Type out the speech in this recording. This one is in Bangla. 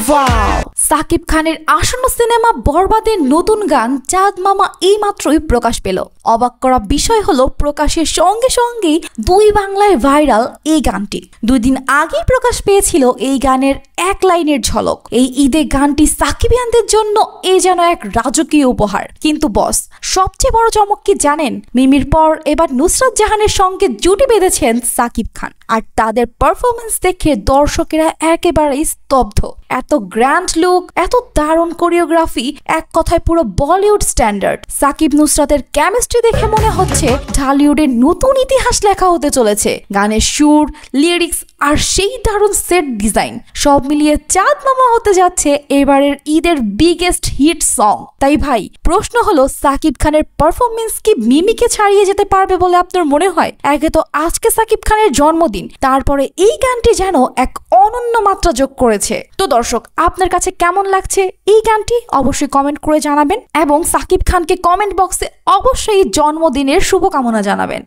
ওয়াও, সাকিব খানের আসন্ন সিনেমা বরবাদের নতুন গান চাঁদ মামা এইমাত্রই প্রকাশ পেল। অবাক করা বিষয় হলো প্রকাশের সঙ্গে সঙ্গেই দুই বাংলায় ভাইরাল এই গানটি। 2 দিন আগেই প্রকাশ পেয়েছিল এই গানের এক লাইনের ঝলক। এই ঈদে গানটি সাকিবিয়ানদের জন্য যেন এক রাজকীয় উপহার। কিন্তু বস, সবচেয়ে বড় চমক কি জানেন? মিমির পর এবার নুসরাত জাহানের সঙ্গে জুটি বেঁধেছেন সাকিব খান। আর তাদের পারফরমেন্স দেখে দর্শকেরা একেবারেই স্তব্ধ। এত গ্র্যান্ড লুক, এত দারুণ কোরিওগ্রাফি, এক কথায় পুরো বলিউড স্ট্যান্ডার্ড। সাকিব নুসরাতের কেমিস্ট্রি দেখে মনে হচ্ছে ঢালিউডের নতুন ইতিহাস লেখা হতে চলেছে। গানের সুর, লিরিক্স আর সেই দারুণ সেট ডিজাইন সব মিলিয়ে চাঁদ মামা হতে যাচ্ছে এবারের ঈদের বিগেস্ট হিট সং। তাই ভাই, প্রশ্ন হলো সাকিব খানের পারফরমেন্স কি মিমিকে ছাড়িয়ে যেতে পারবে বলে আপনার মনে হয়? একে তো আজকে সাকিব খানের জন্মদিন, তারপরে এই গানটি যেন এক অনন্য মাত্রা যোগ করেছে। তো দর্শক, আপনার কাছে কেমন লাগছে এই গানটি অবশ্যই কমেন্ট করে জানাবেন এবং সাকিব খানকে কমেন্ট বক্সে অবশ্যই জন্মদিনের শুভকামনা জানাবেন।